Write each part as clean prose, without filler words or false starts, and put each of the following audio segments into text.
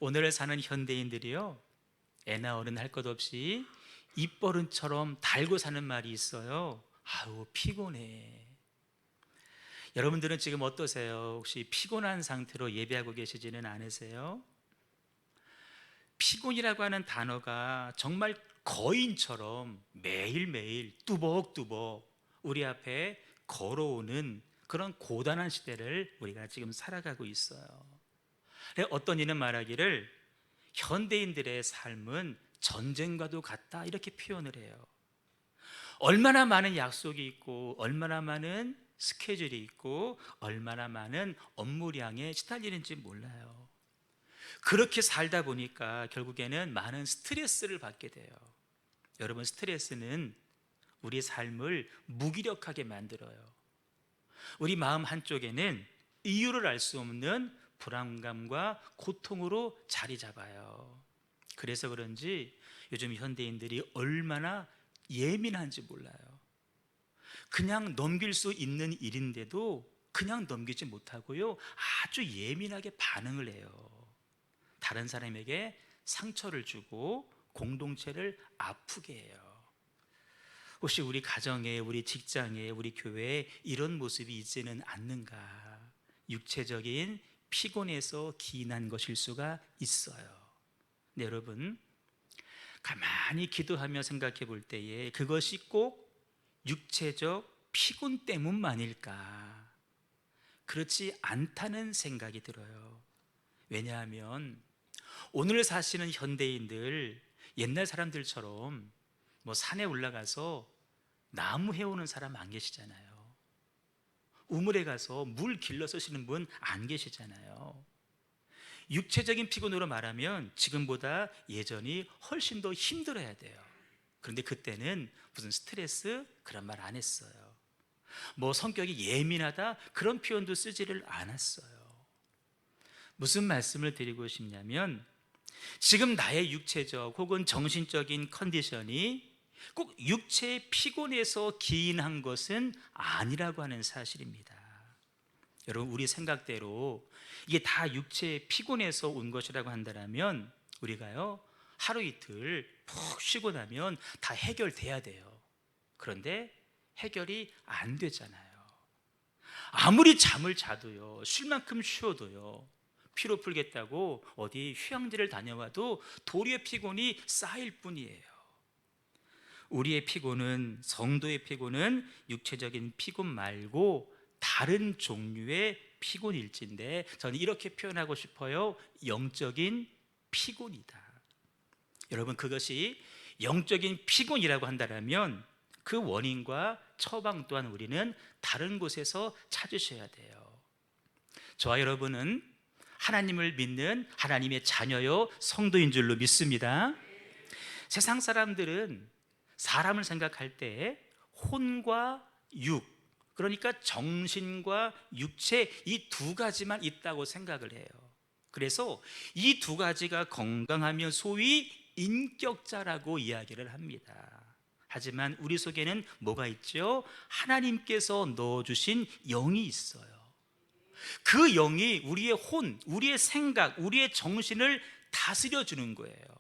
오늘을 사는 현대인들이요, 애나 어른 할 것 없이 입버릇처럼 달고 사는 말이 있어요. 아우 피곤해. 여러분들은 지금 어떠세요? 혹시 피곤한 상태로 예배하고 계시지는 않으세요? 피곤이라고 하는 단어가 정말 거인처럼 매일매일 뚜벅뚜벅 우리 앞에 걸어오는 그런 고단한 시대를 우리가 지금 살아가고 있어요. 어떤 이는 말하기를 현대인들의 삶은 전쟁과도 같다, 이렇게 표현을 해요. 얼마나 많은 약속이 있고, 얼마나 많은 스케줄이 있고, 얼마나 많은 업무량에 시달리는지 몰라요. 그렇게 살다 보니까 결국에는 많은 스트레스를 받게 돼요. 여러분, 스트레스는 우리 삶을 무기력하게 만들어요. 우리 마음 한쪽에는 이유를 알 수 없는 불안감과 고통으로 자리 잡아요. 그래서 그런지 요즘 현대인들이 얼마나 예민한지 몰라요. 그냥 넘길 수 있는 일인데도 그냥 넘기지 못하고요, 아주 예민하게 반응을 해요. 다른 사람에게 상처를 주고 공동체를 아프게 해요. 혹시 우리 가정에, 우리 직장에, 우리 교회에 이런 모습이 있지는 않는가? 육체적인 피곤해서 기인한 것일 수가 있어요. 네, 여러분, 가만히 기도하며 생각해 볼 때에 그것이 꼭 육체적 피곤 때문만일까? 그렇지 않다는 생각이 들어요. 왜냐하면 오늘 사시는 현대인들, 옛날 사람들처럼 뭐 산에 올라가서 나무 해오는 사람 안 계시잖아요. 우물에 가서 물 길러 쓰시는 분 안 계시잖아요. 육체적인 피곤으로 말하면 지금보다 예전이 훨씬 더 힘들어야 돼요. 그런데 그때는 무슨 스트레스 그런 말 안 했어요. 뭐 성격이 예민하다 그런 표현도 쓰지를 않았어요. 무슨 말씀을 드리고 싶냐면, 지금 나의 육체적 혹은 정신적인 컨디션이 꼭 육체의 피곤에서 기인한 것은 아니라고 하는 사실입니다. 여러분, 우리 생각대로 이게 다 육체의 피곤에서 온 것이라고 한다면 우리가요, 하루 이틀 푹 쉬고 나면 다 해결돼야 돼요. 그런데 해결이 안 되잖아요. 아무리 잠을 자도요, 쉴 만큼 쉬어도요, 피로 풀겠다고 어디 휴양지를 다녀와도 도리어 피곤이 쌓일 뿐이에요. 우리의 피곤은, 성도의 피곤은 육체적인 피곤 말고 다른 종류의 피곤일진데, 저는 이렇게 표현하고 싶어요. 영적인 피곤이다. 여러분, 그것이 영적인 피곤이라고 한다면 그 원인과 처방 또한 우리는 다른 곳에서 찾으셔야 돼요. 저와 여러분은 하나님을 믿는 하나님의 자녀요, 성도인 줄로 믿습니다. 세상 사람들은 사람을 생각할 때 혼과 육, 그러니까 정신과 육체, 이 두 가지만 있다고 생각을 해요. 그래서 이 두 가지가 건강하면 소위 인격자라고 이야기를 합니다. 하지만 우리 속에는 뭐가 있죠? 하나님께서 넣어주신 영이 있어요. 그 영이 우리의 혼, 우리의 생각, 우리의 정신을 다스려주는 거예요.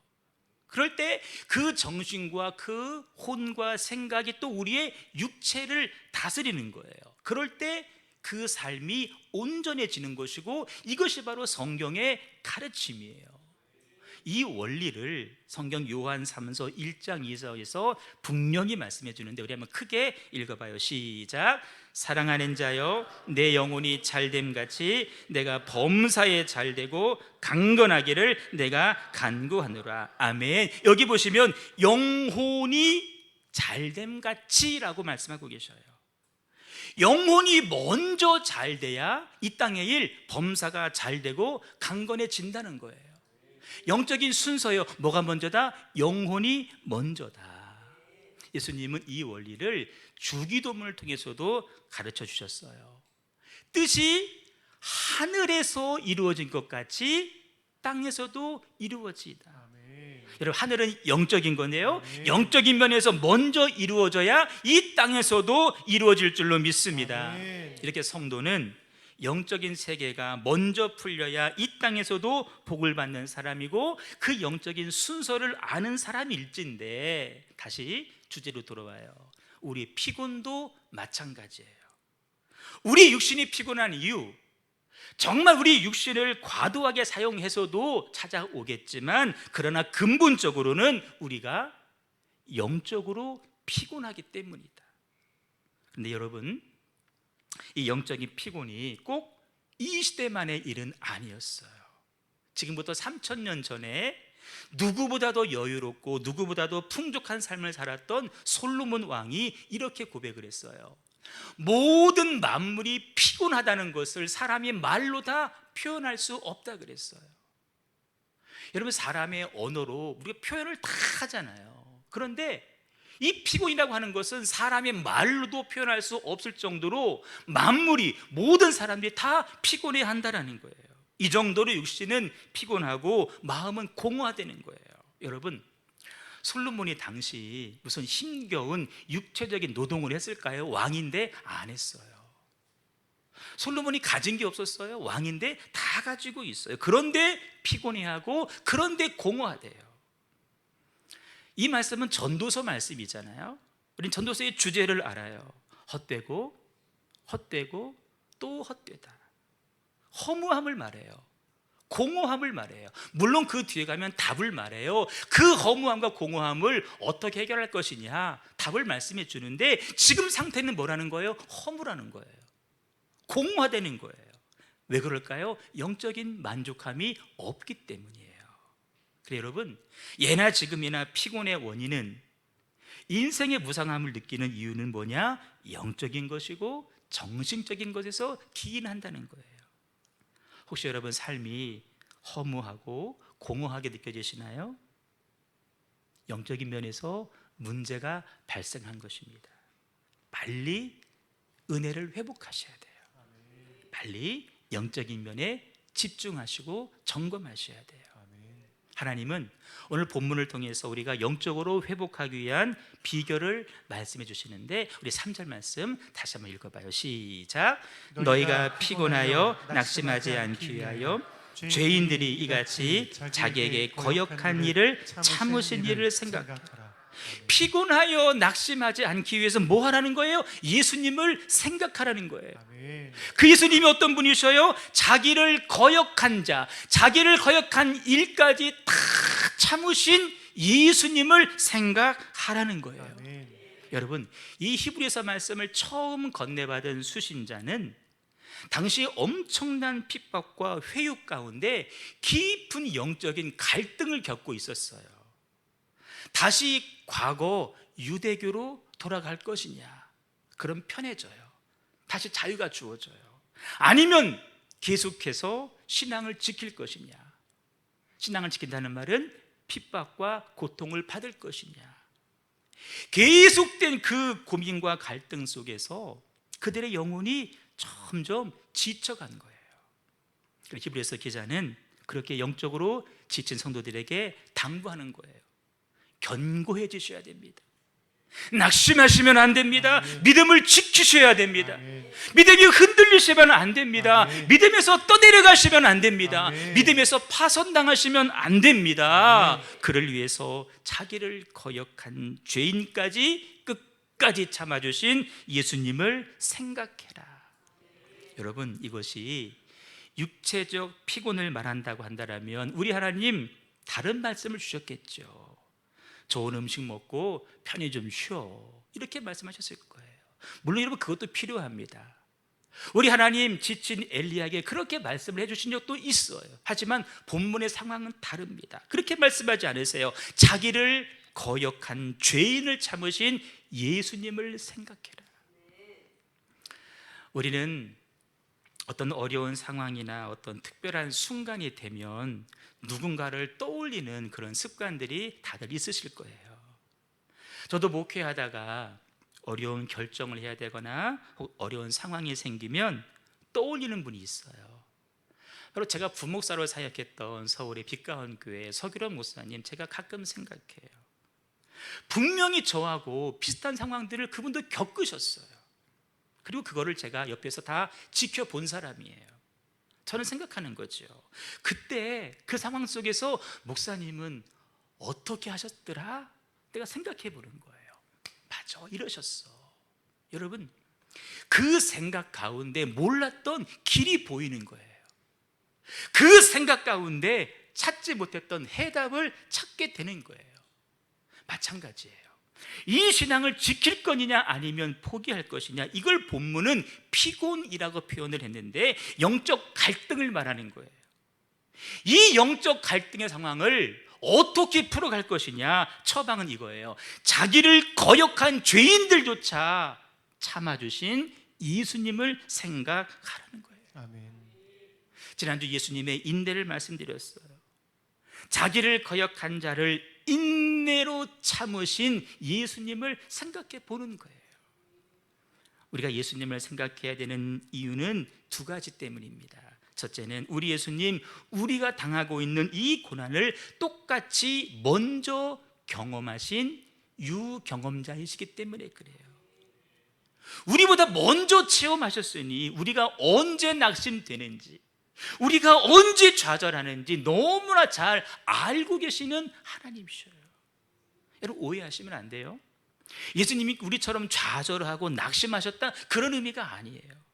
그럴 때 그 정신과 그 혼과 생각이 또 우리의 육체를 다스리는 거예요. 그럴 때 그 삶이 온전해지는 것이고, 이것이 바로 성경의 가르침이에요. 이 원리를 성경 요한 3서 1장 2절에서 분명히 말씀해 주는데, 우리 한번 크게 읽어봐요. 시작. 사랑하는 자여, 내 영혼이 잘됨같이 내가 범사에 잘되고 강건하기를 내가 간구하노라. 아멘. 여기 보시면 영혼이 잘됨같이 라고 말씀하고 계셔요. 영혼이 먼저 잘돼야 이 땅의 일, 범사가 잘되고 강건해진다는 거예요. 영적인 순서요, 뭐가 먼저다? 영혼이 먼저다. 예수님은 이 원리를 주기도문을 통해서도 가르쳐 주셨어요. 뜻이 하늘에서 이루어진 것 같이 땅에서도 이루어지다. 여러분, 하늘은 영적인 건데요, 영적인 면에서 먼저 이루어져야 이 땅에서도 이루어질 줄로 믿습니다. 이렇게 성도는 영적인 세계가 먼저 풀려야 이 땅에서도 복을 받는 사람이고 그 영적인 순서를 아는 사람일진데, 다시 주제로 돌아와요. 우리 피곤도 마찬가지예요. 우리 육신이 피곤한 이유, 정말 우리 육신을 과도하게 사용해서도 찾아오겠지만, 그러나 근본적으로는 우리가 영적으로 피곤하기 때문이다. 그런데 여러분, 이 영적인 피곤이 꼭 이 시대만의 일은 아니었어요. 지금부터 3000년 전에 누구보다도 여유롭고 누구보다도 풍족한 삶을 살았던 솔로몬 왕이 이렇게 고백을 했어요. 모든 만물이 피곤하다는 것을 사람이 말로 다 표현할 수 없다 그랬어요. 여러분, 사람의 언어로 우리가 표현을 다 하잖아요. 그런데 이 피곤이라고 하는 것은 사람의 말로도 표현할 수 없을 정도로 만물이, 모든 사람들이 다 피곤해 한다는 거예요. 이 정도로 육신은 피곤하고 마음은 공허하다는 거예요. 여러분, 솔로몬이 당시 무슨 힘겨운 육체적인 노동을 했을까요? 왕인데 안 했어요. 솔로몬이 가진 게 없었어요? 왕인데 다 가지고 있어요. 그런데 피곤해하고, 그런데 공허하대요. 이 말씀은 전도서 말씀이잖아요. 우린 전도서의 주제를 알아요. 헛되고 헛되고 또 헛되다. 허무함을 말해요. 공허함을 말해요. 물론 그 뒤에 가면 답을 말해요. 그 허무함과 공허함을 어떻게 해결할 것이냐, 답을 말씀해 주는데, 지금 상태는 뭐라는 거예요? 허무라는 거예요. 공허하다는 거예요. 왜 그럴까요? 영적인 만족함이 없기 때문이에요. 그래, 여러분, 예나 지금이나 피곤의 원인은, 인생의 무상함을 느끼는 이유는 뭐냐? 영적인 것이고 정신적인 것에서 기인한다는 거예요. 혹시 여러분 삶이 허무하고 공허하게 느껴지시나요? 영적인 면에서 문제가 발생한 것입니다. 빨리 은혜를 회복하셔야 돼요. 빨리 영적인 면에 집중하시고 점검하셔야 돼요. 하나님은 오늘 본문을 통해서 우리가 영적으로 회복하기 위한 비결을 말씀해 주시는데, 우리 3절 말씀 다시 한번 읽어봐요. 시작. 너희가 피곤하여 낙심하지 않기 위하여 죄인들이 이같이 자기에게 거역한 일을 참으신 일을 생각하라. 피곤하여 낙심하지 않기 위해서 뭐 하라는 거예요? 예수님을 생각하라는 거예요. 그 예수님이 어떤 분이셔요? 자기를 거역한 자, 자기를 거역한 일까지 다 참으신 예수님을 생각하라는 거예요. 여러분, 이 히브리서 말씀을 처음 건네받은 수신자는 당시 엄청난 핍박과 회유 가운데 깊은 영적인 갈등을 겪고 있었어요. 다시 과거 유대교로 돌아갈 것이냐, 그럼 편해져요. 다시 자유가 주어져요. 아니면 계속해서 신앙을 지킬 것이냐, 신앙을 지킨다는 말은 핍박과 고통을 받을 것이냐. 계속된 그 고민과 갈등 속에서 그들의 영혼이 점점 지쳐간 거예요. 히브리서 기자는 그렇게 영적으로 지친 성도들에게 당부하는 거예요. 견고해지셔야 됩니다. 낙심하시면 안 됩니다. 믿음을 지키셔야 됩니다. 믿음이 흔들리시면 안 됩니다. 믿음에서 떠내려가시면 안 됩니다. 믿음에서 파손당하시면 안 됩니다. 그를 위해서 자기를 거역한 죄인까지 끝까지 참아주신 예수님을 생각해라. 여러분, 이것이 육체적 피곤을 말한다고 한다면 우리 하나님 다른 말씀을 주셨겠죠. 좋은 음식 먹고 편히 좀 쉬어, 이렇게 말씀하셨을 거예요. 물론 여러분, 그것도 필요합니다. 우리 하나님 지친 엘리야에게 그렇게 말씀을 해주신 적도 있어요. 하지만 본문의 상황은 다릅니다. 그렇게 말씀하지 않으세요. 자기를 거역한 죄인을 참으신 예수님을 생각해라. 우리는 어떤 어려운 상황이나 어떤 특별한 순간이 되면 누군가를 떠올리는 그런 습관들이 다들 있으실 거예요. 저도 목회하다가 어려운 결정을 해야 되거나 어려운 상황이 생기면 떠올리는 분이 있어요. 바로 제가 부목사로 사역했던 서울의 빛가운 교회 서규런 목사님, 제가 가끔 생각해요. 분명히 저하고 비슷한 상황들을 그분도 겪으셨어요. 그리고 그거를 제가 옆에서 다 지켜본 사람이에요. 저는 생각하는 거죠. 그때 그 상황 속에서 목사님은 어떻게 하셨더라? 내가 생각해 보는 거예요. 맞아, 이러셨어. 여러분, 그 생각 가운데 몰랐던 길이 보이는 거예요. 그 생각 가운데 찾지 못했던 해답을 찾게 되는 거예요. 마찬가지예요. 이 신앙을 지킬 것이냐 아니면 포기할 것이냐, 이걸 본문은 피곤이라고 표현을 했는데 영적 갈등을 말하는 거예요. 이 영적 갈등의 상황을 어떻게 풀어갈 것이냐, 처방은 이거예요. 자기를 거역한 죄인들조차 참아주신 예수님을 생각하라는 거예요. 아멘. 지난주 예수님의 인내를 말씀드렸어요. 자기를 거역한 자를 인내로 참으신 예수님을 생각해 보는 거예요. 우리가 예수님을 생각해야 되는 이유는 두 가지 때문입니다. 첫째는 우리 예수님, 우리가 당하고 있는 이 고난을 똑같이 먼저 경험하신 유경험자이시기 때문에 그래요. 우리보다 먼저 체험하셨으니 우리가 언제 낙심되는지, 우리가 언제 좌절하는지 너무나 잘 알고 계시는 하나님이셔요. 여러분, 오해하시면 안 돼요. 예수님이 우리처럼 좌절하고 낙심하셨다, 그런 의미가 아니에요.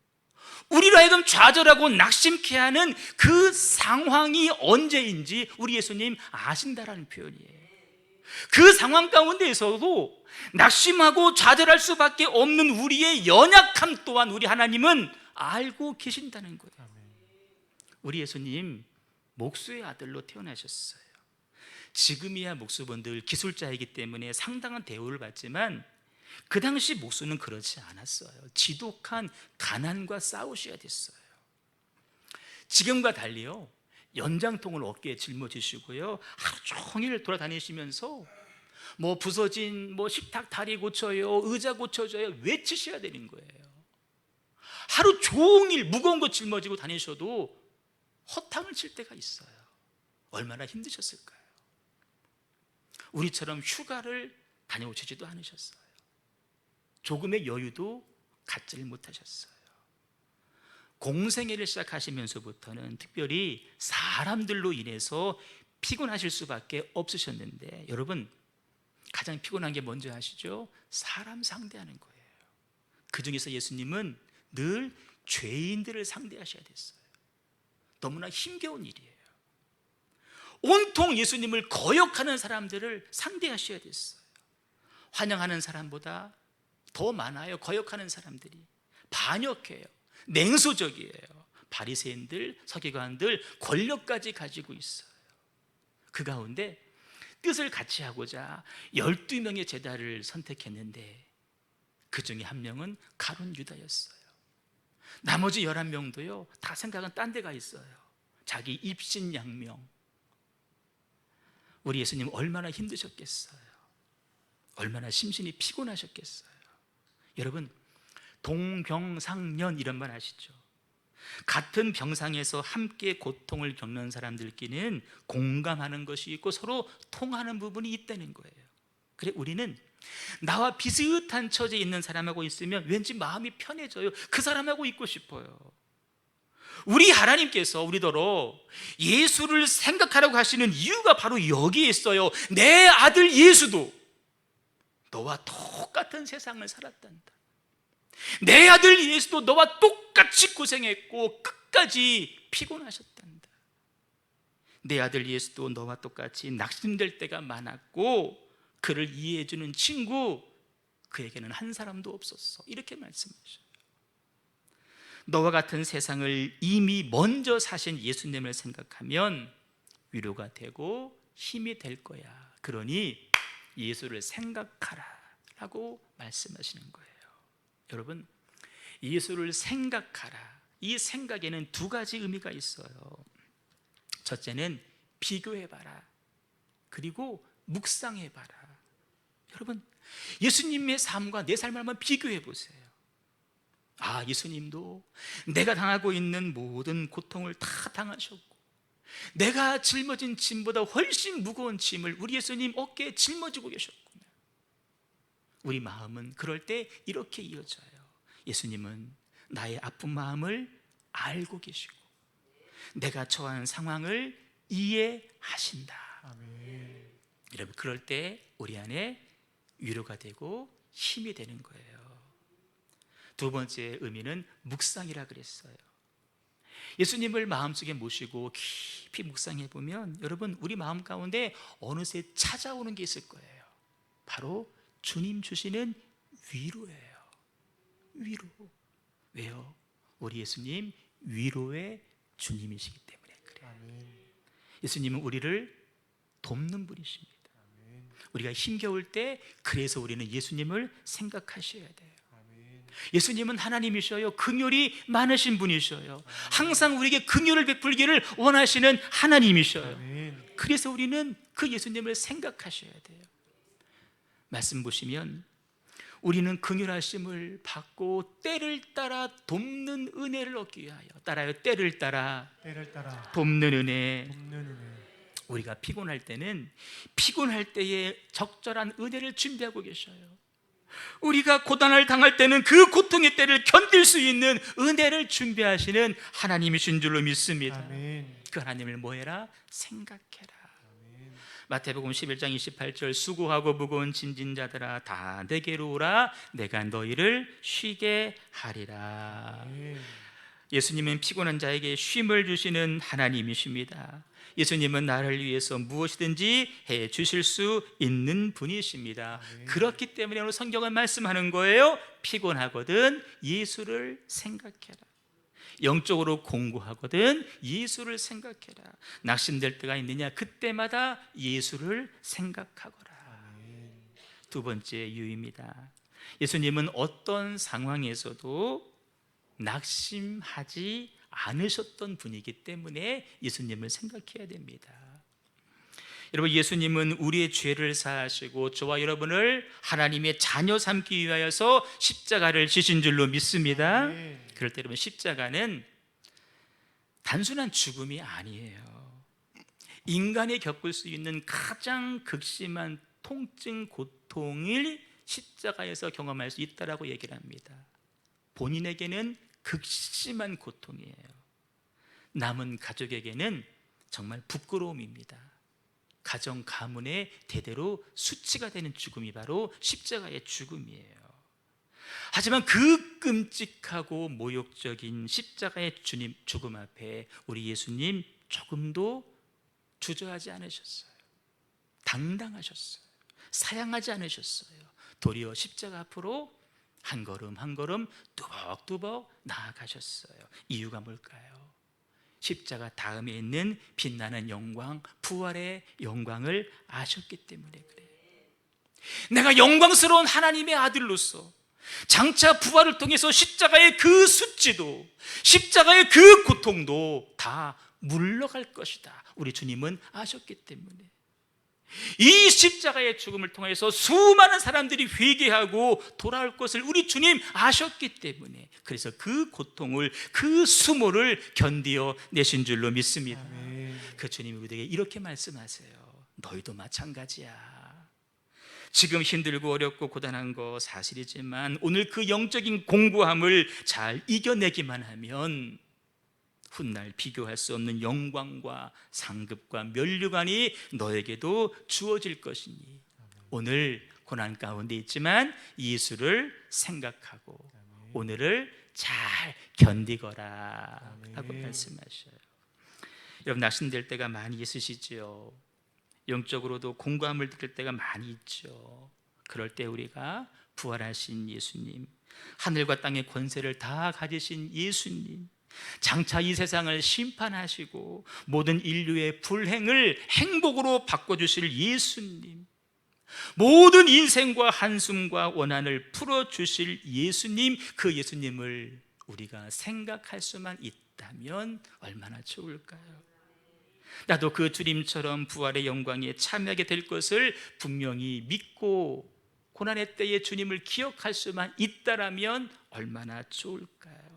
우리로 하여금 좌절하고 낙심케 하는 그 상황이 언제인지 우리 예수님 아신다라는 표현이에요. 그 상황 가운데에서도 낙심하고 좌절할 수밖에 없는 우리의 연약함 또한 우리 하나님은 알고 계신다는 거예요. 우리 예수님 목수의 아들로 태어나셨어요. 지금이야 목수분들 기술자이기 때문에 상당한 대우를 받지만 그 당시 목수는 그렇지 않았어요. 지독한 가난과 싸우셔야 됐어요. 지금과 달리요, 연장통을 어깨에 짊어지시고요, 하루 종일 돌아다니시면서 부서진 식탁 다리 고쳐요, 의자 고쳐줘요, 외치셔야 되는 거예요. 하루 종일 무거운 거 짊어지고 다니셔도 허탕을 칠 때가 있어요. 얼마나 힘드셨을까요? 우리처럼 휴가를 다녀오시지도 않으셨어요. 조금의 여유도 갖지를 못하셨어요. 공생애를 시작하시면서부터는 특별히 사람들로 인해서 피곤하실 수밖에 없으셨는데, 여러분, 가장 피곤한 게 뭔지 아시죠? 사람 상대하는 거예요. 그 중에서 예수님은 늘 죄인들을 상대하셔야 됐어요. 너무나 힘겨운 일이에요. 온통 예수님을 거역하는 사람들을 상대하셔야 됐어요. 환영하는 사람보다 더 많아요. 거역하는 사람들이. 반역해요. 냉소적이에요. 바리새인들, 서기관들, 권력까지 가지고 있어요. 그 가운데 뜻을 같이 하고자 12명의 제자를 선택했는데 그 중에 한 명은 가룟 유다였어요. 나머지 11명도요 다 생각은 딴 데가 있어요. 자기 입신양명. 우리 예수님 얼마나 힘드셨겠어요. 얼마나 심신이 피곤하셨겠어요. 여러분, 동병상련 이런 말 아시죠? 같은 병상에서 함께 고통을 겪는 사람들끼리는 공감하는 것이 있고 서로 통하는 부분이 있다는 거예요. 그래, 우리는 나와 비슷한 처지에 있는 사람하고 있으면 왠지 마음이 편해져요. 그 사람하고 있고 싶어요. 우리 하나님께서 우리더러 예수를 생각하라고 하시는 이유가 바로 여기에 있어요. 내 아들 예수도 너와 똑같은 세상을 살았단다. 내 아들 예수도 너와 똑같이 고생했고 끝까지 피곤하셨단다. 내 아들 예수도 너와 똑같이 낙심될 때가 많았고 그를 이해해주는 친구, 그에게는 한 사람도 없었어. 이렇게 말씀하셔요. 너와 같은 세상을 이미 먼저 사신 예수님을 생각하면 위로가 되고 힘이 될 거야. 그러니 예수를 생각하라 라고 말씀하시는 거예요. 여러분, 예수를 생각하라, 이 생각에는 두 가지 의미가 있어요. 첫째는 비교해봐라, 그리고 묵상해봐라. 여러분, 예수님의 삶과 내 삶을 한번 비교해보세요. 아, 예수님도 내가 당하고 있는 모든 고통을 다 당하셨고 내가 짊어진 짐보다 훨씬 무거운 짐을 우리 예수님 어깨에 짊어지고 계셨구나. 우리 마음은 그럴 때 이렇게 이어져요. 예수님은 나의 아픈 마음을 알고 계시고 내가 처한 상황을 이해하신다. 아멘. 여러분, 그럴 때 우리 안에 위로가 되고 힘이 되는 거예요. 두 번째 의미는 묵상이라 그랬어요. 예수님을 마음속에 모시고 깊이 묵상해 보면 여러분, 우리 마음 가운데 어느새 찾아오는 게 있을 거예요. 바로 주님 주시는 위로예요. 위로. 왜요? 우리 예수님 위로의 주님이시기 때문에 그래요. 아멘. 예수님은 우리를 돕는 분이십니다. 아멘. 우리가 힘겨울 때 그래서 우리는 예수님을 생각하셔야 돼요. 아멘. 예수님은 하나님이셔요. 긍휼이 많으신 분이셔요. 항상 우리에게 긍휼을 베풀기를 원하시는 하나님이셔요. 아멘. 그래서 우리는 그 예수님을 생각하셔야 돼요. 말씀 보시면 우리는 긍휼하심을 받고 때를 따라 돕는 은혜를 얻기 위하여, 따라요, 때를 따라 때를 따라 돕는 은혜. 돕는 은혜. 우리가 피곤할 때는 피곤할 때에 적절한 은혜를 준비하고 계셔요. 우리가 고난을 당할 때는 그 고통의 때를 견딜 수 있는 은혜를 준비하시는 하나님이신 줄로 믿습니다. 아멘. 그 하나님을 뭐해라? 생각해라. 아멘. 마태복음 11장 28절 수고하고 무거운 짐진 자들아 다 내게로 오라 내가 너희를 쉬게 하리라. 아멘. 예수님은 피곤한 자에게 쉼을 주시는 하나님이십니다. 예수님은 나를 위해서 무엇이든지 해 주실 수 있는 분이십니다. 아멘. 그렇기 때문에 오늘 성경은 말씀하는 거예요. 피곤하거든 예수를 생각해라. 영적으로 공부하거든 예수를 생각해라. 낙심될 때가 있느냐 그때마다 예수를 생각하거라. 아멘. 두 번째 유의입니다. 예수님은 어떤 상황에서도 낙심하지 않으셨던 분이기 때문에 예수님을 생각해야 됩니다. 여러분, 예수님은 우리의 죄를 사하시고 저와 여러분을 하나님의 자녀 삼기 위하여서 십자가를 지신 줄로 믿습니다. 아멘. 그럴 때 여러분, 십자가는 단순한 죽음이 아니에요. 인간이 겪을 수 있는 가장 극심한 통증, 고통을 십자가에서 경험할 수 있다라고 얘기를 합니다. 본인에게는 극심한 고통이에요. 남은 가족에게는 정말 부끄러움입니다. 가정 가문의 대대로 수치가 되는 죽음이 바로 십자가의 죽음이에요. 하지만 그 끔찍하고 모욕적인 십자가의 주님 죽음 앞에 우리 예수님 조금도 주저하지 않으셨어요. 당당하셨어요. 사양하지 않으셨어요. 도리어 십자가 앞으로 한 걸음 한 걸음 뚜벅뚜벅 나아가셨어요. 이유가 뭘까요? 십자가 다음에 있는 빛나는 영광, 부활의 영광을 아셨기 때문에 그래요. 내가 영광스러운 하나님의 아들로서 장차 부활을 통해서 십자가의 그 수치도, 십자가의 그 고통도 다 물러갈 것이다. 우리 주님은 아셨기 때문에 이 십자가의 죽음을 통해서 수많은 사람들이 회개하고 돌아올 것을 우리 주님 아셨기 때문에 그래서 그 고통을, 그 수모를 견디어 내신 줄로 믿습니다. 아멘. 그 주님이 우리에게 이렇게 말씀하세요. 너희도 마찬가지야. 지금 힘들고 어렵고 고단한 거 사실이지만 오늘 그 영적인 공고함을 잘 이겨내기만 하면 훗날 비교할 수 없는 영광과 상급과 면류관이 너에게도 주어질 것이니 오늘 고난 가운데 있지만 예수를 생각하고 오늘을 잘 견디거라 라고 말씀하셔요. 여러분, 낙심될 때가 많이 있으시죠. 영적으로도 공고함을 느낄 때가 많이 있죠. 그럴 때 우리가 부활하신 예수님, 하늘과 땅의 권세를 다 가지신 예수님, 장차 이 세상을 심판하시고 모든 인류의 불행을 행복으로 바꿔주실 예수님, 모든 인생과 한숨과 원한을 풀어주실 예수님, 그 예수님을 우리가 생각할 수만 있다면 얼마나 좋을까요? 나도 그 주님처럼 부활의 영광에 참여하게 될 것을 분명히 믿고 고난의 때에 주님을 기억할 수만 있다라면 얼마나 좋을까요?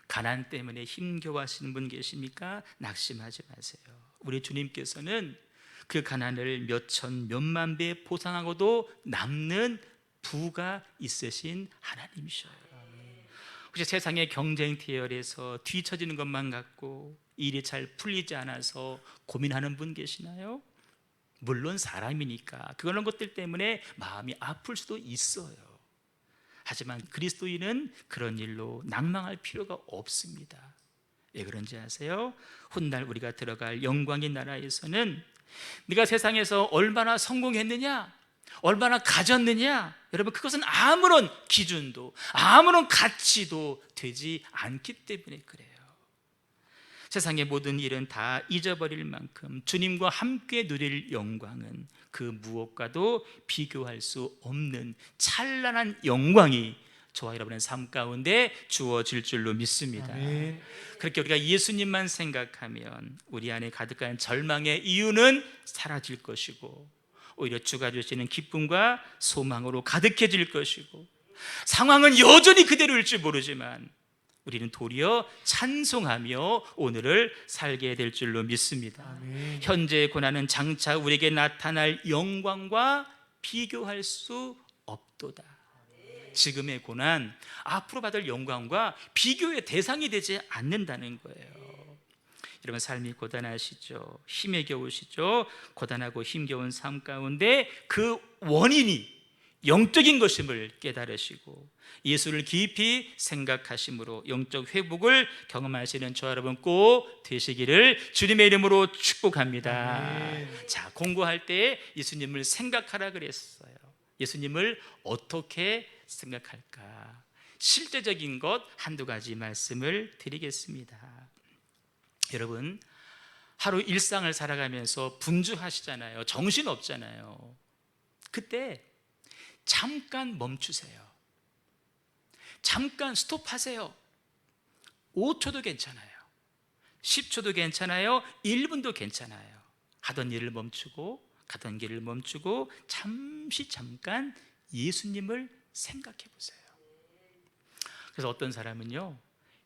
가난 때문에 힘겨워하시는 분 계십니까? 낙심하지 마세요. 우리 주님께서는 그 가난을 몇천 몇만 배 보상하고도 남는 부가 있으신 하나님이셔요. 혹시 세상의 경쟁 태열에서 뒤처지는 것만 같고 일이 잘 풀리지 않아서 고민하는 분 계시나요? 물론 사람이니까 그런 것들 때문에 마음이 아플 수도 있어요. 하지만 그리스도인은 그런 일로 낭망할 필요가 없습니다. 왜 그런지 아세요? 훗날 우리가 들어갈 영광의 나라에서는 네가 세상에서 얼마나 성공했느냐, 얼마나 가졌느냐, 여러분 그것은 아무런 기준도 아무런 가치도 되지 않기 때문에 그래요. 세상의 모든 일은 다 잊어버릴 만큼 주님과 함께 누릴 영광은 그 무엇과도 비교할 수 없는 찬란한 영광이 저와 여러분의 삶 가운데 주어질 줄로 믿습니다. 아멘. 그렇게 우리가 예수님만 생각하면 우리 안에 가득한 절망의 이유는 사라질 것이고 오히려 주가 주시는 기쁨과 소망으로 가득해질 것이고 상황은 여전히 그대로일지 모르지만 우리는 도리어 찬송하며 오늘을 살게 될 줄로 믿습니다. 아멘. 현재의 고난은 장차 우리에게 나타날 영광과 비교할 수 없도다. 지금의 고난 앞으로 받을 영광과 비교의 대상이 되지 않는다는 거예요. 여러분 삶이 고단하시죠? 힘에 겨우시죠? 고단하고 힘겨운 삶 가운데 그 원인이 영적인 것임을 깨달으시고 예수를 깊이 생각하심으로 영적 회복을 경험하시는 저와 여러분 꼭 되시기를 주님의 이름으로 축복합니다. 아멘. 자, 공부할 때 예수님을 생각하라 그랬어요. 예수님을 어떻게 생각할까? 실제적인 것 한두 가지 말씀을 드리겠습니다. 여러분 하루 일상을 살아가면서 분주하시잖아요. 정신 없잖아요. 그때 잠깐 멈추세요. 잠깐 스톱하세요. 5초도 괜찮아요. 10초도 괜찮아요. 1분도 괜찮아요. 하던 일을 멈추고 가던 길을 멈추고 잠깐 예수님을 생각해 보세요. 그래서 어떤 사람은요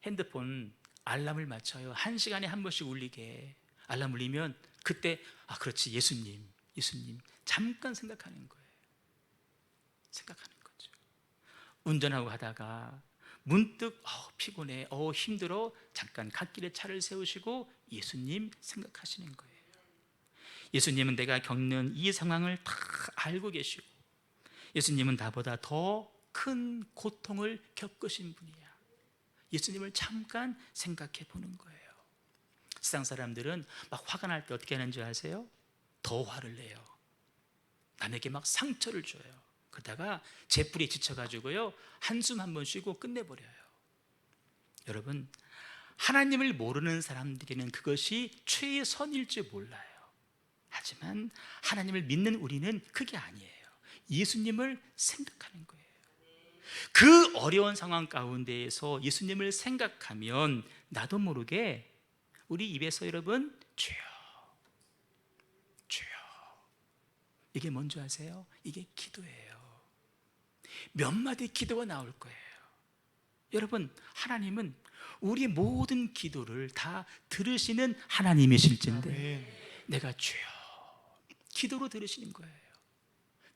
핸드폰 알람을 맞춰요. 1시간에 한 번씩 울리게. 알람 울리면 그때 그렇지 예수님 잠깐 생각하는 거예요. 생각하는 거죠. 운전하고 가다가 문득 피곤해, 힘들어, 잠깐 갓길에 차를 세우시고 예수님 생각하시는 거예요. 예수님은 내가 겪는 이 상황을 다 알고 계시고 예수님은 나보다 더 큰 고통을 겪으신 분이야. 예수님을 잠깐 생각해 보는 거예요. 세상 사람들은 막 화가 날 때 어떻게 하는지 아세요? 더 화를 내요. 남에게 막 상처를 줘요. 그러다가 재풀이 지쳐가지고요 한숨 한 번 쉬고 끝내버려요. 여러분 하나님을 모르는 사람들에게는 그것이 최선일지 몰라요. 하지만 하나님을 믿는 우리는 그게 아니에요. 예수님을 생각하는 거예요. 그 어려운 상황 가운데에서 예수님을 생각하면 나도 모르게 우리 입에서 여러분 주여 주여, 이게 뭔지 아세요? 이게 기도예요. 몇 마디 기도가 나올 거예요. 여러분 하나님은 우리 모든 기도를 다 들으시는 하나님이실진데 아멘. 내가 주여 기도로 들으시는 거예요.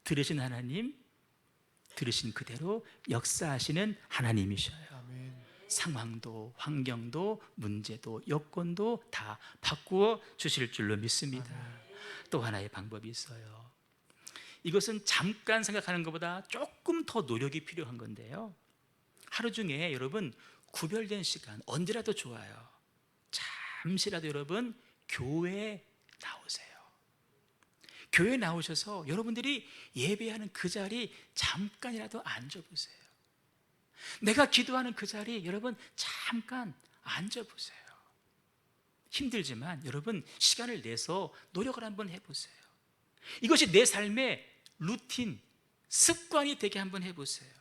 들으신 하나님, 들으신 그대로 역사하시는 하나님이셔요. 아멘. 상황도 환경도 문제도 여건도 다 바꾸어 주실 줄로 믿습니다. 또 하나의 방법이 있어요. 이것은 잠깐 생각하는 것보다 조금 더 노력이 필요한 건데요, 하루 중에 여러분 구별된 시간 언제라도 좋아요. 잠시라도 여러분 교회에 나오세요. 교회에 나오셔서 여러분들이 예배하는 그 자리 잠깐이라도 앉아보세요. 내가 기도하는 그 자리 여러분 잠깐 앉아보세요. 힘들지만 여러분 시간을 내서 노력을 한번 해보세요. 이것이 내 삶의 루틴, 습관이 되게 한번 해보세요.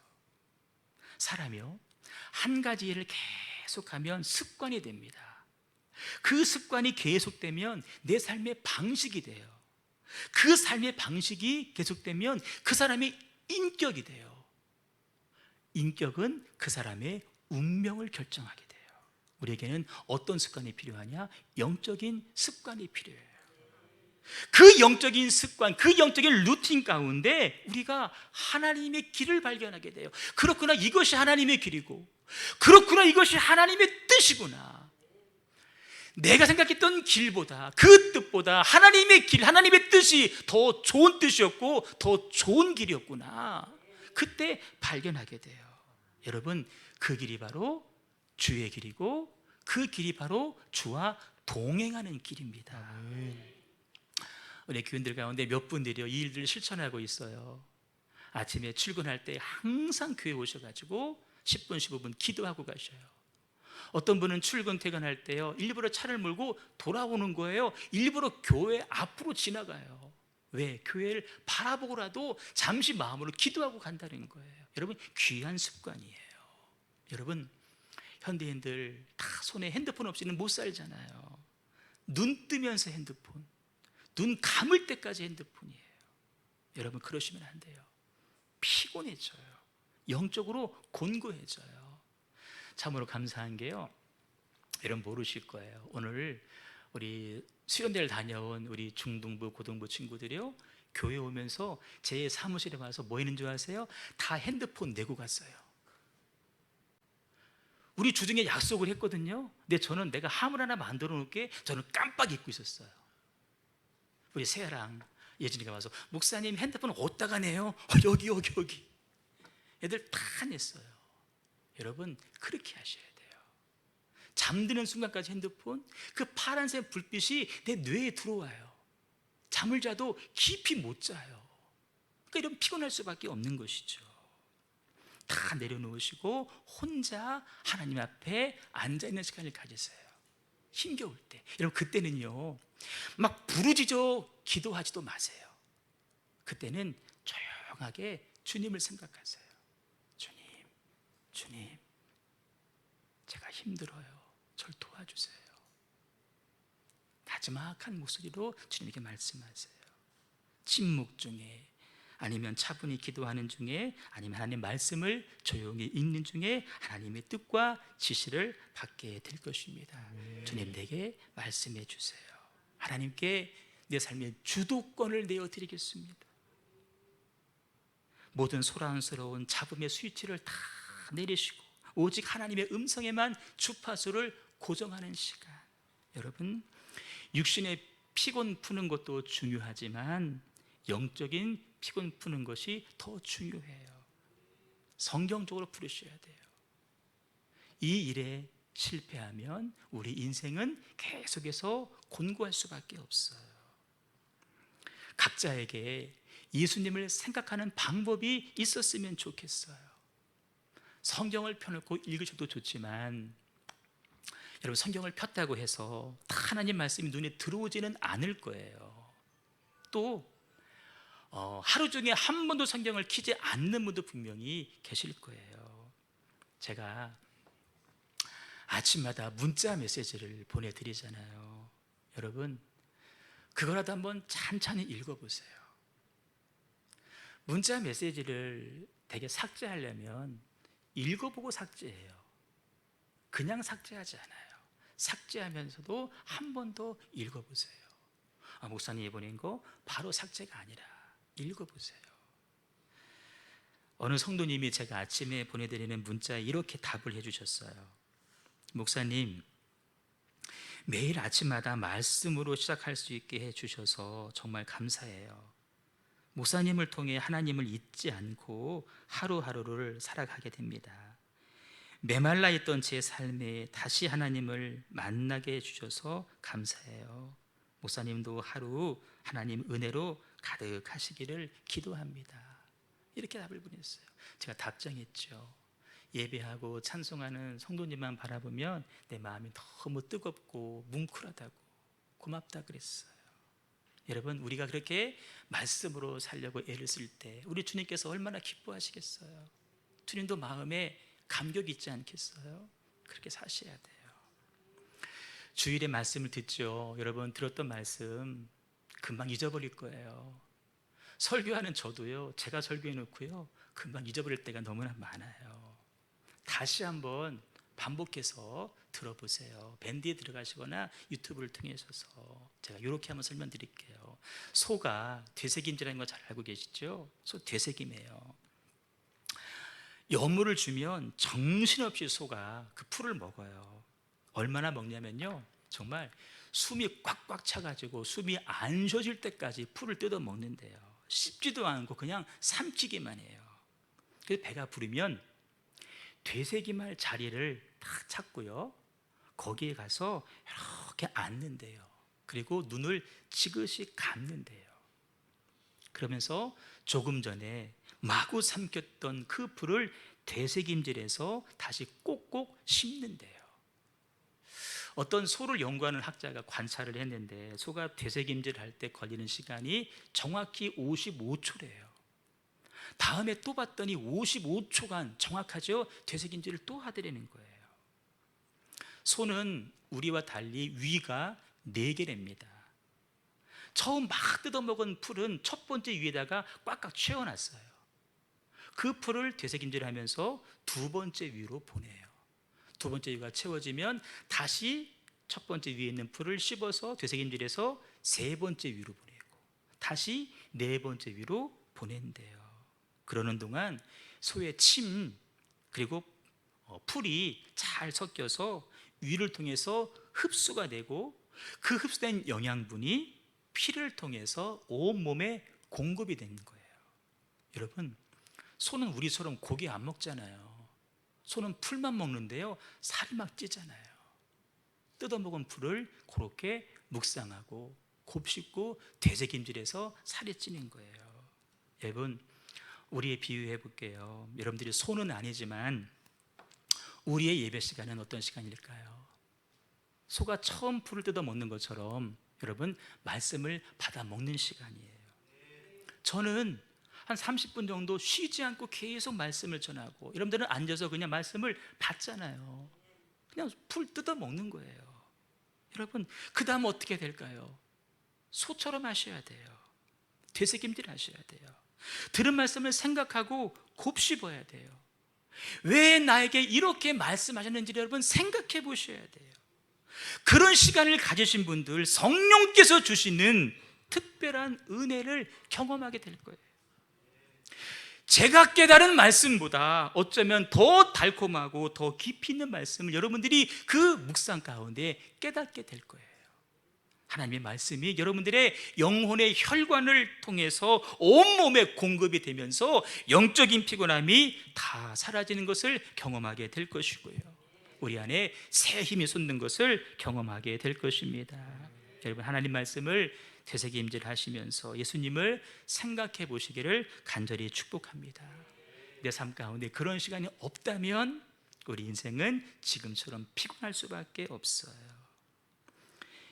사람이요 한 가지 일을 계속하면 습관이 됩니다. 그 습관이 계속되면 내 삶의 방식이 돼요. 그 삶의 방식이 계속되면 그 사람의 인격이 돼요. 인격은 그 사람의 운명을 결정하게 돼요. 우리에게는 어떤 습관이 필요하냐? 영적인 습관이 필요해요. 그 영적인 습관, 그 영적인 루틴 가운데 우리가 하나님의 길을 발견하게 돼요. 그렇구나, 이것이 하나님의 길이고 그렇구나, 이것이 하나님의 뜻이구나. 내가 생각했던 길보다, 그 뜻보다 하나님의 길, 하나님의 뜻이 더 좋은 뜻이었고 더 좋은 길이었구나. 그때 발견하게 돼요. 여러분, 그 길이 바로 주의 길이고 그 길이 바로 주와 동행하는 길입니다. 아멘. 우리 교인들 가운데 몇 분들이요, 이 일들을 실천하고 있어요. 아침에 출근할 때 항상 교회 오셔가지고 10분, 15분 기도하고 가셔요. 어떤 분은 출근 퇴근할 때요, 일부러 차를 몰고 돌아오는 거예요. 일부러 교회 앞으로 지나가요. 왜? 교회를 바라보고라도 잠시 마음으로 기도하고 간다는 거예요. 여러분, 귀한 습관이에요. 여러분, 현대인들 다 손에 핸드폰 없이는 못 살잖아요. 눈 뜨면서 핸드폰, 눈 감을 때까지 핸드폰이에요. 여러분, 그러시면 안 돼요. 피곤해져요. 영적으로 곤고해져요. 참으로 감사한 게요, 여러분 모르실 거예요. 오늘 우리 수련대를 다녀온 우리 중등부, 고등부 친구들이요, 교회 오면서 제 사무실에 와서 뭐 있는 줄 아세요? 다 핸드폰 내고 갔어요. 우리 주중에 약속을 했거든요. 근데 저는 내가 화물 하나 만들어 놓을게, 저는 깜빡 잊고 있었어요. 우리 세아랑 예진이가 와서, 목사님 핸드폰 어디다가 내요? 여기. 애들 다 냈어요. 여러분, 그렇게 하셔야 돼요. 잠드는 순간까지 핸드폰, 그 파란색 불빛이 내 뇌에 들어와요. 잠을 자도 깊이 못 자요. 그러니까 이런 피곤할 수밖에 없는 것이죠. 다 내려놓으시고 혼자 하나님 앞에 앉아있는 시간을 가지세요. 힘겨울 때. 여러분, 그때는요, 막 부르짖어 기도하지도 마세요. 그때는 조용하게 주님을 생각하세요. 주님, 제가 힘들어요. 절 도와주세요. 나지막한 목소리로 주님에게 말씀하세요. 침묵 중에, 아니면 차분히 기도하는 중에, 아니면 하나님 말씀을 조용히 읽는 중에 하나님의 뜻과 지시를 받게 될 것입니다. 주님, 내게 말씀해 주세요. 하나님께 내 삶의 주도권을 내어드리겠습니다. 모든 소란스러운 잡음의 스위치를 다 내리시고 오직 하나님의 음성에만 주파수를 고정하는 시간. 여러분, 육신의 피곤 푸는 것도 중요하지만 영적인 피곤 푸는 것이 더 중요해요. 성경적으로 부르셔야 돼요. 이 일에 실패하면 우리 인생은 계속해서 곤고할 수밖에 없어요. 각자에게 예수님을 생각하는 방법이 있었으면 좋겠어요. 성경을 펴놓고 읽으셔도 좋지만, 여러분, 성경을 폈다고 해서 다 하나님 말씀이 눈에 들어오지는 않을 거예요. 또 하루 중에 한 번도 성경을 켜지 않는 분도 분명히 계실 거예요. 제가 아침마다 문자 메시지를 보내드리잖아요. 여러분, 그거라도 한번 찬찬히 읽어보세요. 문자 메시지를 되게 삭제하려면 읽어보고 삭제해요. 그냥 삭제하지 않아요. 삭제하면서도 한 번 더 읽어보세요. 목사님이 보낸 거 바로 삭제가 아니라 읽어보세요. 어느 성도님이 제가 아침에 보내드리는 문자에 이렇게 답을 해주셨어요. 목사님, 매일 아침마다 말씀으로 시작할 수 있게 해주셔서 정말 감사해요. 목사님을 통해 하나님을 잊지 않고 하루하루를 살아가게 됩니다. 메말라 있던 제 삶에 다시 하나님을 만나게 해주셔서 감사해요. 목사님도 하루 하나님 은혜로 가득하시기를 기도합니다. 이렇게 답을 보냈어요. 제가 답장했죠. 예배하고 찬송하는 성도님만 바라보면 내 마음이 너무 뜨겁고 뭉클하다고, 고맙다 그랬어요. 여러분, 우리가 그렇게 말씀으로 살려고 애를 쓸 때 우리 주님께서 얼마나 기뻐하시겠어요. 주님도 마음에 감격이 있지 않겠어요? 그렇게 사셔야 돼요. 주일에 말씀을 듣죠. 여러분, 들었던 말씀 금방 잊어버릴 거예요. 설교하는 저도요, 제가 설교해 놓고요, 금방 잊어버릴 때가 너무나 많아요. 다시 한번 반복해서 들어보세요. 밴드에 들어가시거나 유튜브를 통해서. 제가 이렇게 한번 설명드릴게요. 소가 되새김질하는 거 잘 알고 계시죠? 소 되새김이에요. 여물을 주면 정신없이 소가 그 풀을 먹어요. 얼마나 먹냐면요, 정말 숨이 꽉꽉 차가지고 숨이 안 쉬어질 때까지 풀을 뜯어 먹는데요. 씹지도 않고 그냥 삼키기만 해요. 그래서 배가 부르면 되새기말 자리를 딱 찾고요, 거기에 가서 이렇게 앉는데요. 그리고 눈을 지그시 감는데요. 그러면서 조금 전에 마구 삼켰던 그 풀을 되새김질해서 다시 꼭꼭 씹는데요. 어떤 소를 연구하는 학자가 관찰을 했는데 소가 되새김질할 때 걸리는 시간이 정확히 55초래요. 다음에 또 봤더니 55초간 정확하죠? 되새김질을 또 하더라는 거예요. 소는 우리와 달리 위가 4개랍니다. 처음 막 뜯어먹은 풀은 첫 번째 위에다가 꽉꽉 채워놨어요. 그 풀을 되새김질하면서 두 번째 위로 보내요. 두 번째 위가 채워지면 다시 첫 번째 위에 있는 풀을 씹어서 되새김질해서 세 번째 위로 보내고 다시 네 번째 위로 보낸대요. 그러는 동안 소의 침 그리고 풀이 잘 섞여서 위를 통해서 흡수가 되고 그 흡수된 영양분이 피를 통해서 온몸에 공급이 되는 거예요. 여러분, 소는 우리처럼 고기 안 먹잖아요. 소는 풀만 먹는데요, 살이 막 찌잖아요. 뜯어먹은 풀을 그렇게 묵상하고 곱씹고 되새김질해서 살이 찌는 거예요. 여러분, 우리의 비유해 볼게요. 여러분들이 소는 아니지만 우리의 예배 시간은 어떤 시간일까요? 소가 처음 풀을 뜯어 먹는 것처럼 여러분, 말씀을 받아 먹는 시간이에요. 저는 한 30분 정도 쉬지 않고 계속 말씀을 전하고, 여러분들은 앉아서 그냥 말씀을 받잖아요. 그냥 풀 뜯어 먹는 거예요. 여러분, 그 다음 어떻게 될까요? 소처럼 하셔야 돼요. 되새김질 하셔야 돼요. 들은 말씀을 생각하고 곱씹어야 돼요. 왜 나에게 이렇게 말씀하셨는지 여러분 생각해 보셔야 돼요. 그런 시간을 가지신 분들, 성령께서 주시는 특별한 은혜를 경험하게 될 거예요. 제가 깨달은 말씀보다 어쩌면 더 달콤하고 더 깊이 있는 말씀을 여러분들이 그 묵상 가운데 깨닫게 될 거예요. 하나님의 말씀이 여러분들의 영혼의 혈관을 통해서 온몸에 공급이 되면서 영적인 피곤함이 다 사라지는 것을 경험하게 될 것이고요, 우리 안에 새 힘이 솟는 것을 경험하게 될 것입니다. 여러분, 하나님 말씀을 되새김질 하시면서 예수님을 생각해 보시기를 간절히 축복합니다. 내 삶 가운데 그런 시간이 없다면 우리 인생은 지금처럼 피곤할 수밖에 없어요.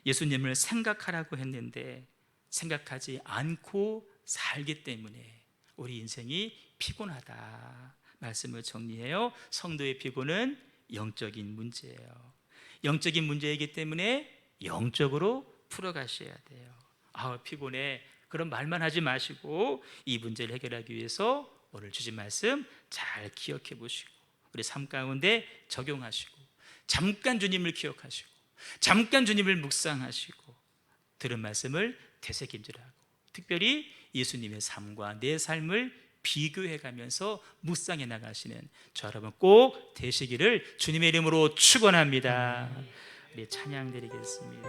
예수님을 생각하라고 했는데 생각하지 않고 살기 때문에 우리 인생이 피곤하다 말씀을 정리해요. 성도의 피곤은 영적인 문제예요. 영적인 문제이기 때문에 영적으로 풀어가셔야 돼요. 피곤해, 그런 말만 하지 마시고 이 문제를 해결하기 위해서 오늘 주신 말씀 잘 기억해 보시고 우리 삶 가운데 적용하시고 잠깐 주님을 기억하시고 잠깐 주님을 묵상하시고 들은 말씀을 되새김질하고 특별히 예수님의 삶과 내 삶을 비교해 가면서 묵상해 나가시는 저 여러분 꼭 되시기를 주님의 이름으로 축원합니다. 우리 찬양 드리겠습니다.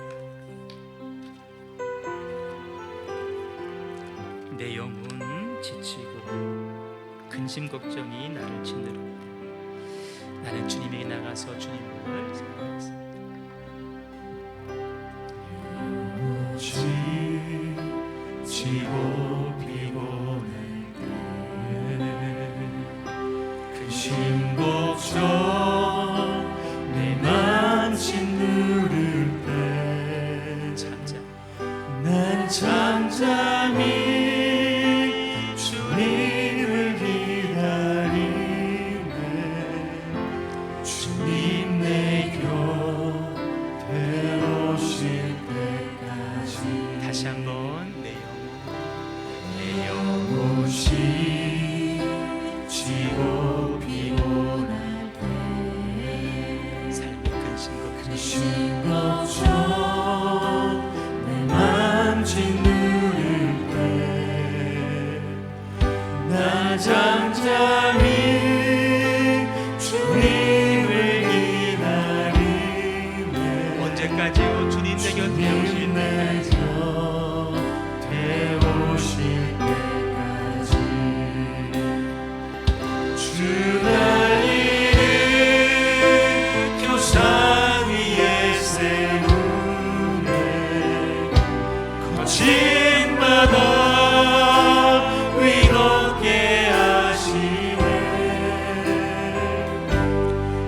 내 영혼 지치고 근심 걱정이 나를 짓누르고 나는 주님에게 나가서 주님을 생각하겠습니다. 지치고 피곤할 때 근심 걱정 내 맘 짓누를 때 난 잠잠히 주님을 기다리네 주님 내 곁에 오실 때까지 다시 한번 내 영혼 지치고 피곤할 때 삶의 근심 걱정 내 맘 짓누를 때 나 잠잠히 때까지요. 주님 내 곁에 오실 주님 내 때까지. 곁에 오실 때까지 주 날 일으켜 산 위에 세우네 거친 바다 위 걷게 하시네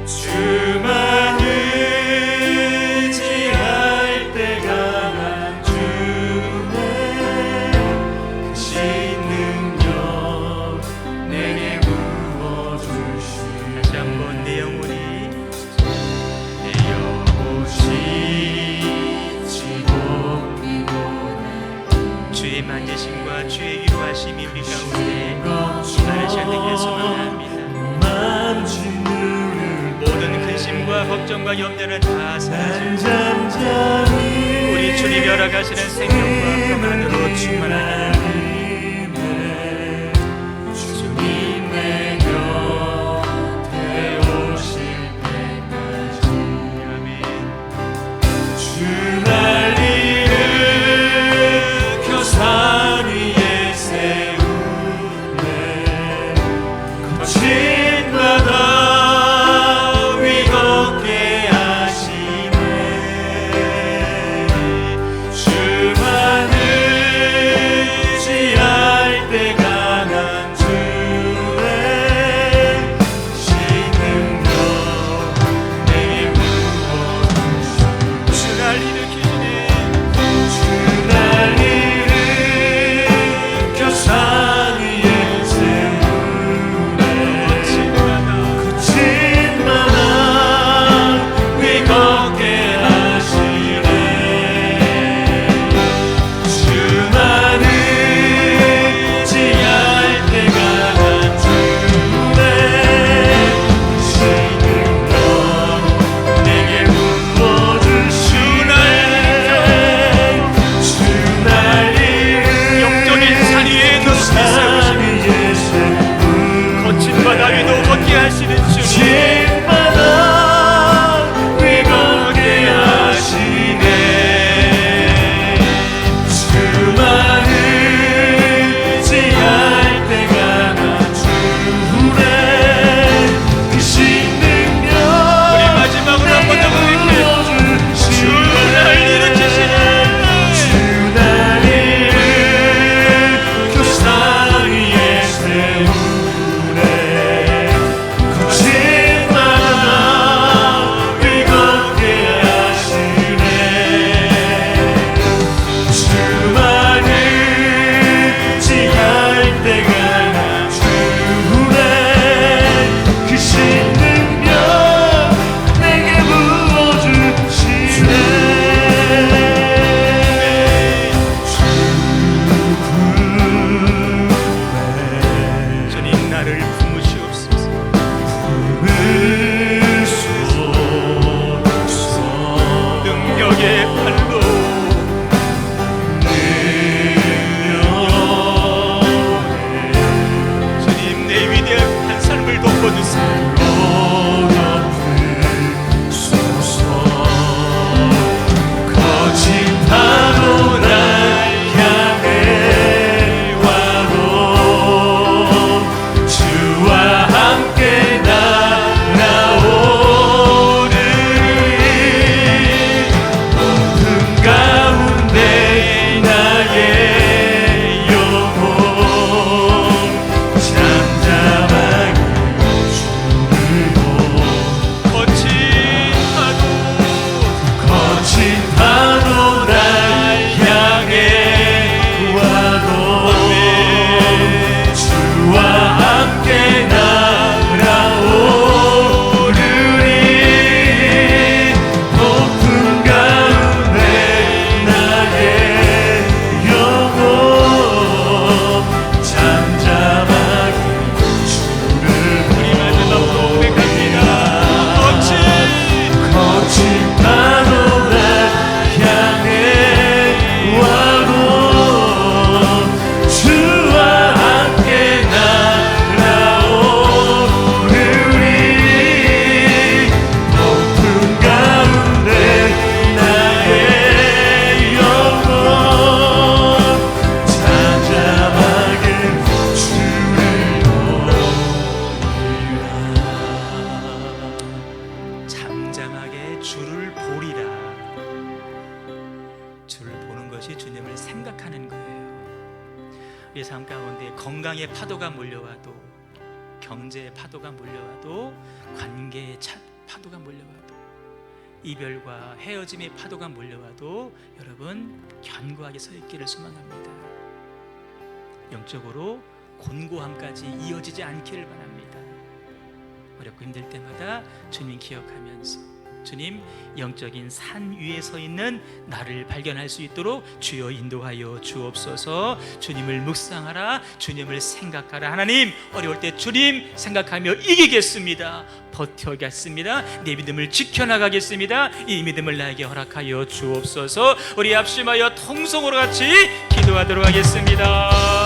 주만 의지할 때가 난 주네 크신 능력 내게 부어주시네 다시 한번 내 영혼이 내 영혼이 지고 피곤해 주의 만지심과 주의 위로하심이 우리 가운데 임하는 시간 되기를 소망합니다. 만진 눈을 모든 근심과 걱정과 염려는 다 사라지고 잠잠히 우리 주님 열어가시는 생명과 평안으로 충만하게 주님 내 곁에 오실 때까지 아멘. 주 날 일으켜 산 위에 세우네 거친 바다 위 걷게 하시네 주만 의지할 때가 난 주의 신 능력 내게 부어주시네 주 날 일으키시네. 주 날 일으켜 산 위에 세우네 거친 바다 거친 바다 위 걷게 하시네 주만 의지할 때가 난 주네 신 능력 내게 부어주시네 주 날 영적인 산 위에 일으켜 산 위에 세우네 거친 바다 위도 걷게 하시는 주님. 진 바다 위 걷게 주를 보리라. 주를 보는 것이 주님을 생각하는 거예요. 우리 삶 가운데 건강의 파도가 몰려와도, 경제의 파도가 몰려와도, 관계의 파도가 몰려와도, 이별과 헤어짐의 파도가 몰려와도 여러분 견고하게 서 있기를 소망합니다. 영적으로 곤고함까지 이어지지 않기를 바랍니다. 어렵고 힘들 때마다 주님 기억하면서 주님, 영적인 산 위에 서 있는 나를 발견할 수 있도록 주여 인도하여 주옵소서. 주님을 묵상하라, 주님을 생각하라. 하나님, 어려울 때 주님 생각하며 이기겠습니다. 버텨겠습니다. 내 믿음을 지켜나가겠습니다. 이 믿음을 나에게 허락하여 주옵소서. 우리 합심하여 통성으로 같이 기도하도록 하겠습니다.